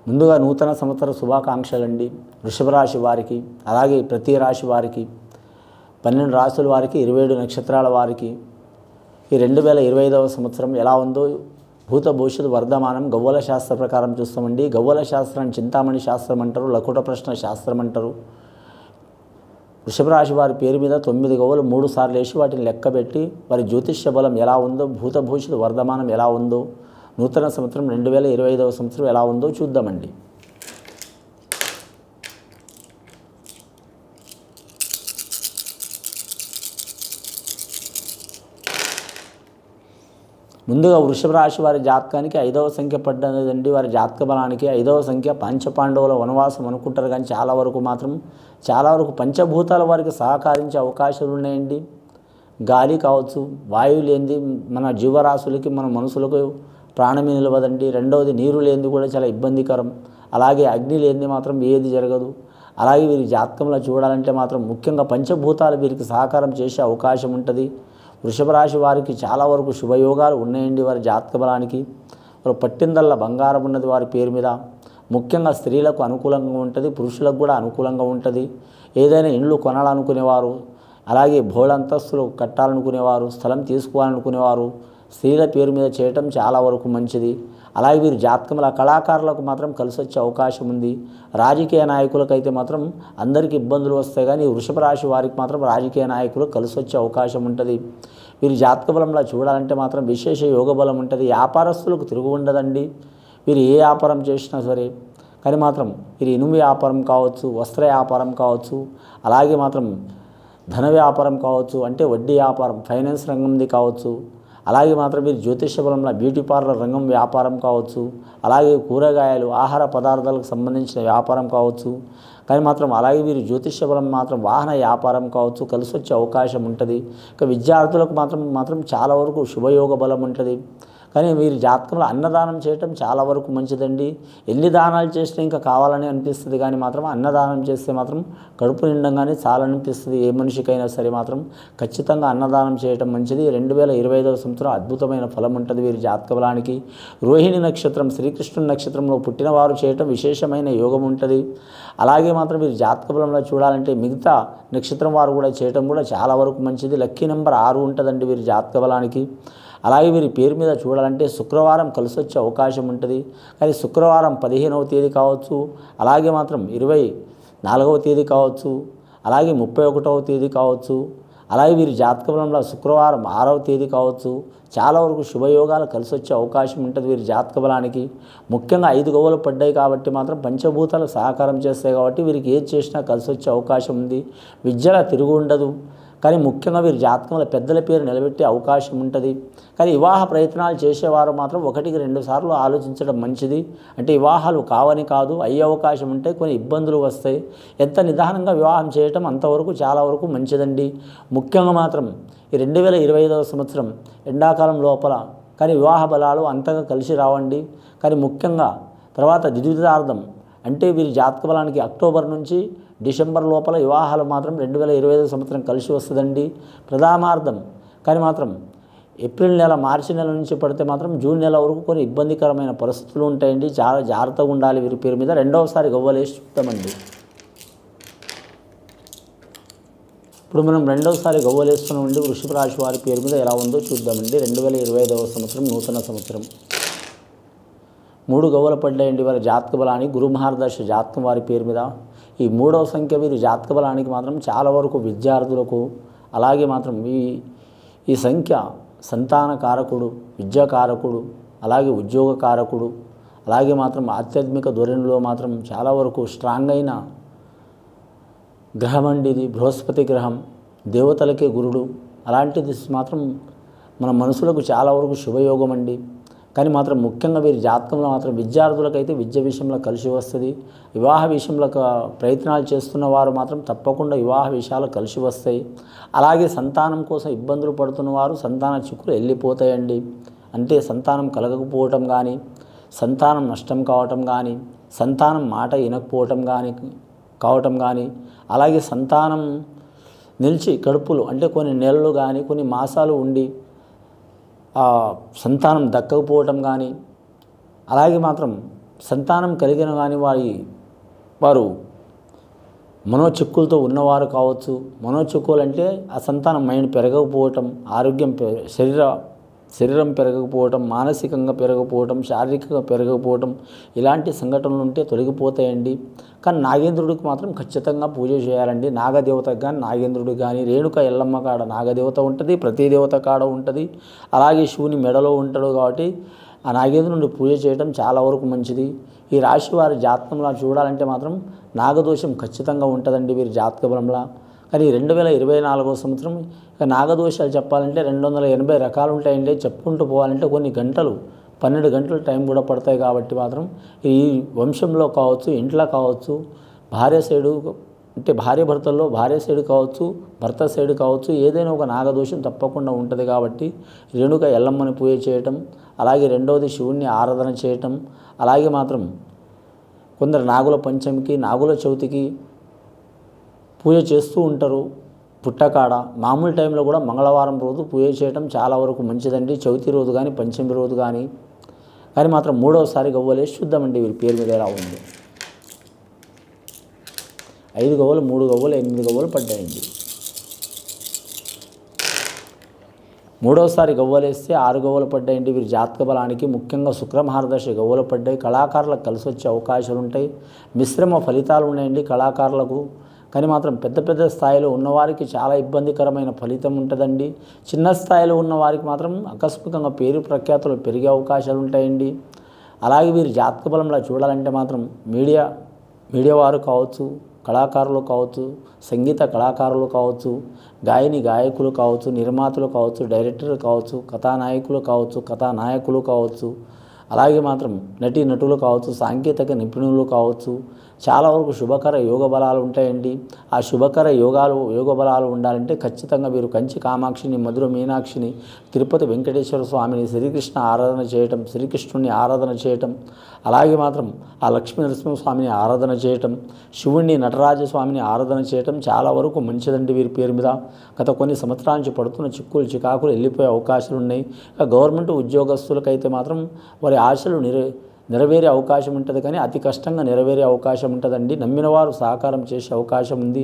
ముందుగా నూతన సంవత్సర శుభాకాంక్షలండి వృషభ రాశి వారికి, అలాగే ప్రతి రాశి వారికి, 12 రాశుల వారికి, 27 నక్షత్రాల వారికి ఈ 2025వ సంవత్సరం ఎలా ఉందో భూత భవిష్యత్తు వర్ధమానం గవ్వల శాస్త్ర ప్రకారం చూస్తామండి. గవ్వల శాస్త్రాన్ని చింతామణి శాస్త్రం అంటారు, లకుట ప్రశ్న శాస్త్రం అంటారు. వృషభ రాశి వారి పేరు మీద 9 గవ్వలు 3 సార్లు వేసి వాటిని లెక్కబెట్టి వారి జ్యోతిష్య బలం ఎలా ఉందో, భూత భవిష్యత్తు వర్ధమానం ఎలా ఉందో, నూతన సంవత్సరం 2025వ సంవత్సరం ఎలా ఉందో చూద్దామండి. ముందుగా వృషభ రాశి వారి జాతకానికి 5వ సంఖ్య పడ్డదండి. వారి జాతక బలానికి 5వ సంఖ్య పంచపాండవుల వనవాసం అనుకుంటారు, కానీ చాలా వరకు పంచభూతాల వారికి సహకరించే అవకాశాలు ఉన్నాయండి. గాలి కావచ్చు, వాయువు లేనిది మన జీవరాశులకి, మన మనుషులకు ప్రాణమే నిలవదండి. రెండవది నీరు లేనిది కూడా చాలా ఇబ్బందికరం. అలాగే అగ్ని లేనిది మాత్రం ఏది జరగదు. అలాగే వీరి జాతకంలో చూడాలంటే మాత్రం ముఖ్యంగా పంచభూతాలు వీరికి సహకారం చేసే అవకాశం ఉంటుంది. వృషభ రాశి వారికి చాలా వరకు శుభయోగాలు ఉన్నాయండి. వారి జాతక బలానికి వారు పట్టిందల్లా బంగారం ఉన్నది వారి పేరు మీద. ముఖ్యంగా స్త్రీలకు అనుకూలంగా ఉంటుంది, పురుషులకు కూడా అనుకూలంగా ఉంటుంది. ఏదైనా ఇండ్లు కొనాలనుకునేవారు, అలాగే బహుళంతస్తులు కట్టాలనుకునేవారు, స్థలం తీసుకోవాలనుకునేవారు స్త్రీల పేరు మీద చేయటం చాలా వరకు మంచిది. అలాగే వీరు జాతకంలో కళాకారులకు మాత్రం కలిసి వచ్చే అవకాశం ఉంది. రాజకీయ నాయకులకైతే మాత్రం అందరికీ ఇబ్బందులు వస్తాయి, కానీ వృషభ రాశి వారికి మాత్రం రాజకీయ నాయకులు కలిసి వచ్చే అవకాశం ఉంటుంది. వీరి జాతక బలంలో చూడాలంటే మాత్రం విశేష యోగ బలం ఉంటుంది. వ్యాపారస్తులకు తిరుగు ఉండదండి. వీరు ఏ వ్యాపారం చేసినా సరే, కానీ మాత్రం వీరు ఇనుము వ్యాపారం కావచ్చు, వస్త్ర వ్యాపారం కావచ్చు, అలాగే మాత్రం ధన వ్యాపారం కావచ్చు, అంటే వడ్డీ వ్యాపారం, ఫైనాన్స్ రంగంది కావచ్చు, అలాగే మాత్రం మీరు జ్యోతిష బలంలో బ్యూటీ పార్లర్ రంగం వ్యాపారం కావచ్చు, అలాగే కూరగాయలు, ఆహార పదార్థాలకు సంబంధించిన వ్యాపారం కావచ్చు, కానీ మాత్రం అలాగే వీరు జ్యోతిష బలం మాత్రం వాహన వ్యాపారం కావచ్చు కలిసి వచ్చే అవకాశం ఉంటుంది. ఇక విద్యార్థులకు మాత్రం చాలా వరకు శుభయోగ బలం ఉంటుంది. కానీ వీరి జాతకంలో అన్నదానం చేయటం చాలా వరకు మంచిదండి. ఎన్ని దానాలు చేసినా ఇంకా కావాలని అనిపిస్తుంది, కానీ మాత్రం అన్నదానం చేస్తే మాత్రం కడుపు నిండంగానే చాలనిపిస్తుంది. ఏ మనిషికైనా సరే మాత్రం ఖచ్చితంగా అన్నదానం చేయటం మంచిది. 2025వ సంవత్సరం అద్భుతమైన ఫలం ఉంటుంది వీరి జాతక బలానికి. రోహిణి నక్షత్రం, శ్రీకృష్ణుని నక్షత్రంలో పుట్టిన వారు చేయటం విశేషమైన యోగం ఉంటుంది. అలాగే మాత్రం వీరి జాతక బలంలో చూడాలంటే మిగతా నక్షత్రం వారు కూడా చేయటం కూడా చాలా వరకు మంచిది. లక్కీ నెంబర్ 6 ఉంటుందండి వీరి జాతక బలానికి. అలాగే వీరి పేరు మీద చూడాలంటే శుక్రవారం కలిసి వచ్చే అవకాశం ఉంటుంది, కానీ శుక్రవారం 15వ తేదీ కావచ్చు, అలాగే మాత్రం 24వ తేదీ కావచ్చు, అలాగే 31వ తేదీ కావచ్చు, అలాగే వీరి జాతక బలంలో శుక్రవారం 6వ తేదీ కావచ్చు. చాలా వరకు శుభయోగాలు కలిసి వచ్చే అవకాశం ఉంటుంది వీరి జాతక బలానికి. ముఖ్యంగా 5 గవ్వలు పడ్డాయి కాబట్టి మాత్రం పంచభూతాలు సహకారం చేస్తాయి కాబట్టి వీరికి ఏది చేసినా కలిసి వచ్చే అవకాశం ఉంది. విద్యలో తిరుగు ఉండదు, కానీ ముఖ్యంగా వీరి జాతకంలో పెద్దల పేరు నిలబెట్టే అవకాశం ఉంటుంది. కానీ వివాహ ప్రయత్నాలు చేసేవారు మాత్రం 1-2 సార్లు ఆలోచించడం మంచిది. అంటే వివాహాలు కావని కాదు, అయ్యే అవకాశం ఉంటే కొన్ని ఇబ్బందులు వస్తాయి. ఎంత నిదానంగా వివాహం చేయటం అంతవరకు చాలా వరకు మంచిదండి. ముఖ్యంగా మాత్రం ఈ 2025వ సంవత్సరం ఎండాకాలం లోపల కానీ వివాహ బలాలు అంతగా కలిసి రావండి. కానీ ముఖ్యంగా తర్వాత ద్వితీయార్థం అంటే వీరి జాతక బలానికి అక్టోబర్ నుంచి డిసెంబర్ లోపల వివాహాలు మాత్రం 2025 సంవత్సరం కలిసి వస్తుందండి. ప్రథమార్థం కానీ మాత్రం ఏప్రిల్ నెల, మార్చి నెల నుంచి పడితే మాత్రం జూన్ నెల వరకు కొన్ని ఇబ్బందికరమైన పరిస్థితులు ఉంటాయండి. చాలా జాగ్రత్తగా ఉండాలి వీరి పేరు మీద. రెండవసారి గవ్వలేసి చూద్దామండి. ఇప్పుడు మనం రెండవసారి గవ్వలేస్తున్నామండి. వృషభ రాశి వారి పేరు మీద ఎలా ఉందో చూద్దామండి. 2025వ సంవత్సరం నూతన సంవత్సరం 3 గవ్వలు పడ్డాయండి వారి జాతక బలానికి. గురు మహారదర్శ జాతకం వారి పేరు మీద. ఈ 3వ సంఖ్య వీరి జాతక బలానికి మాత్రం చాలా వరకు విద్యార్థులకు, అలాగే మాత్రం ఈ సంఖ్య సంతాన కారకుడు, విద్యాకారకుడు, అలాగే ఉద్యోగ కారకుడు, అలాగే మాత్రం ఆధ్యాత్మిక ధోరణిలో మాత్రం చాలా వరకు స్ట్రాంగ్ అయిన గ్రహం అండి ఇది. బృహస్పతి గ్రహం దేవతలకే గురుడు. అలాంటిది మాత్రం మన మనసులకు చాలా వరకు శుభయోగం అండి. కానీ మాత్రం ముఖ్యంగా వీరి జాతకంలో మాత్రం విద్యార్థులకైతే విద్య విషయంలో కలిసి వస్తుంది. వివాహ విషయంలో ప్రయత్నాలు చేస్తున్న వారు మాత్రం తప్పకుండా వివాహ విషయాలు కలిసి వస్తాయి. అలాగే సంతానం కోసం ఇబ్బందులు పడుతున్న వారు సంతాన చిక్కులు వెళ్ళిపోతాయండి. అంటే సంతానం కలగకపోవటం కానీ, సంతానం నష్టం కావటం కానీ, సంతానం మాట వినకపోవటం కానీ, అలాగే సంతానం నిలిచి కడుపులు అంటే కొన్ని నెలలు కానీ కొన్ని మాసాలు ఉండి సంతానం దక్కకపోవటం కానీ, అలాగే మాత్రం సంతానం కలిగిన కానీ వారు మనోచిక్కులతో ఉన్నవారు కావచ్చు. మనోచిక్కులు అంటే ఆ సంతానం మైండ్ పెరగకపోవటం, ఆరోగ్యం శరీరం పెరగకపోవటం, మానసికంగా పెరగకపోవటం, శారీరకంగా పెరగకపోవటం, ఇలాంటి సంఘటనలు ఉంటే తొలగిపోతాయండి. కానీ నాగేంద్రుడికి మాత్రం ఖచ్చితంగా పూజ చేయాలండి. నాగదేవతకు కానీ నాగేంద్రుడికి కానీ రేణుక ఎల్లమ్మ కాడ నాగదేవత ఉంటుంది, ప్రతి దేవత కాడ ఉంటుంది. అలాగే శివుని మెడలో ఉంటాడు కాబట్టి ఆ నాగేంద్రుడిని పూజ చేయడం చాలా వరకు మంచిది. ఈ రాశి వారి జాతకంలో చూడాలంటే మాత్రం నాగదోషం ఖచ్చితంగా ఉంటుందండి వీరి జాతక బలంలా. కానీ 2024 సంవత్సరం ఇక నాగదోషాలు చెప్పాలంటే 280 రకాలు ఉంటాయండి. చెప్పుకుంటూ పోవాలంటే కొన్ని గంటలు 12 గంటల టైం కూడా పడతాయి. కాబట్టి మాత్రం ఈ వంశంలో కావచ్చు, ఇంట్లో కావచ్చు, భార్య సైడు అంటే భార్య భర్తల్లో భార్య సైడు కావచ్చు, భర్త సైడు కావచ్చు, ఏదైనా ఒక నాగదోషం తప్పకుండా ఉంటుంది. కాబట్టి రేణుక ఎల్లమ్మని పూజ చేయటం, అలాగే రెండవది శివుణ్ణి ఆరాధన చేయటం, అలాగే మాత్రం కొందరు నాగుల పంచమికి, నాగుల చవితికి పూజ చేస్తూ ఉంటారు. పుట్టకాడ మామూలు టైంలో కూడా మంగళవారం రోజు పూజ చేయడం చాలా వరకు మంచిదండి. చవితి రోజు కానీ పంచమి రోజు కానీ మాత్రం మూడవసారి గవ్వలేసి చూద్దామండి వీరి పేరు మీద ఎలా ఉంది. 5 గవ్వలు, 3 గవ్వలు, 8 గవ్వలు పడ్డాయండి. మూడవసారి గవ్వలేస్తే 6 గవ్వలు పడ్డాయండి వీరి జాతక బలానికి. ముఖ్యంగా శుక్రమహారదశ గవ్వలు పడ్డాయి. కళాకారులకు కలిసి వచ్చే అవకాశాలు ఉంటాయి. మిశ్రమ ఫలితాలు ఉన్నాయండి కళాకారులకు. కానీ మాత్రం పెద్ద పెద్ద స్థాయిలో ఉన్నవారికి చాలా ఇబ్బందికరమైన ఫలితం ఉంటుందండి. చిన్న స్థాయిలో ఉన్నవారికి మాత్రం ఆకస్మికంగా పేరు ప్రఖ్యాతులు పెరిగే అవకాశాలు ఉంటాయండి. అలాగే వీరి జాతక బలంలో చూడాలంటే మాత్రం మీడియా వారు కావచ్చు, కళాకారులు కావచ్చు, సంగీత కళాకారులు కావచ్చు, గాయకులు కావచ్చు, నిర్మాతలు కావచ్చు, డైరెక్టర్లు కావచ్చు, కథానాయకులు కావచ్చు, కథానాయకులు కావచ్చు, అలాగే మాత్రం నటులు కావచ్చు, సాంకేతిక నిపుణులు కావచ్చు, చాలా వరకు శుభకర యోగ బలాలు ఉంటాయండి. ఆ శుభకర యోగ బలాలు ఉండాలంటే ఖచ్చితంగా వీరు కంచి కామాక్షిని, మధుర మీనాక్షిని, తిరుపతి వెంకటేశ్వర స్వామిని, శ్రీకృష్ణుని ఆరాధన చేయటం, అలాగే మాత్రం ఆ లక్ష్మీ నరసింహస్వామిని ఆరాధన చేయటం, శివుణ్ణి, నటరాజస్వామిని ఆరాధన చేయటం చాలా వరకు మంచిదండి వీరి పేరు మీద. గత కొన్ని సంవత్సరాల నుంచి పడుతున్న చికాకులు వెళ్ళిపోయే అవకాశాలు ఉన్నాయి. గవర్నమెంట్ ఉద్యోగస్తులకైతే మాత్రం వారి ఆశలు నెరవేరే అవకాశం ఉంటుంది. కానీ అతి కష్టంగా నెరవేరే అవకాశం ఉంటుందండి. నమ్మిన వారు సహకారం చేసే అవకాశం ఉంది.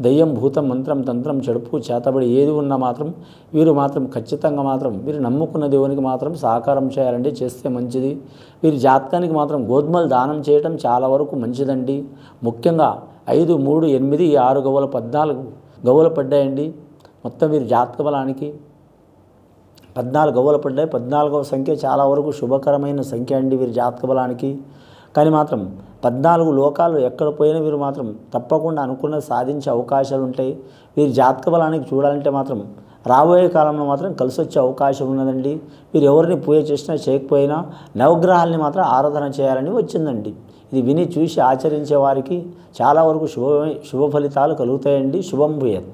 దయ్యం, భూతం, మంత్రం, తంత్రం, చెడుపు, చేతబడి ఏది ఉన్నా మాత్రం వీరు మాత్రం ఖచ్చితంగా మాత్రం వీరు నమ్ముకున్న దేవునికి మాత్రం సహకారం చేయాలండి. చేస్తే మంచిది. వీరి జాతకానికి మాత్రం గోధుమలు దానం చేయడం చాలా వరకు మంచిదండి. ముఖ్యంగా 5, 3, 8, 6 గవ్వలు, 14 గవ్వలు పడ్డాయండి. మొత్తం వీరి జాతక బలానికి 14 గవ్వలు పడ్డాయి. 14వ సంఖ్య చాలా వరకు శుభకరమైన సంఖ్య అండి వీరి జాతక బలానికి. కానీ మాత్రం 14 లోకాలు ఎక్కడ పోయినా వీరు మాత్రం తప్పకుండా అనుకున్నది సాధించే అవకాశాలు ఉంటాయి. వీరి జాతక బలానికి చూడాలంటే మాత్రం రాబోయే కాలంలో మాత్రం కలిసి వచ్చే అవకాశం ఉన్నదండి. వీరు ఎవరిని పూజ చేసినా చేయకపోయినా నవగ్రహాలని మాత్రం ఆరాధన చేయాలని వచ్చిందండి. ఇది విని చూసి ఆచరించే వారికి చాలా వరకు శుభ ఫలితాలు కలుగుతాయండి. శుభం భూయత్.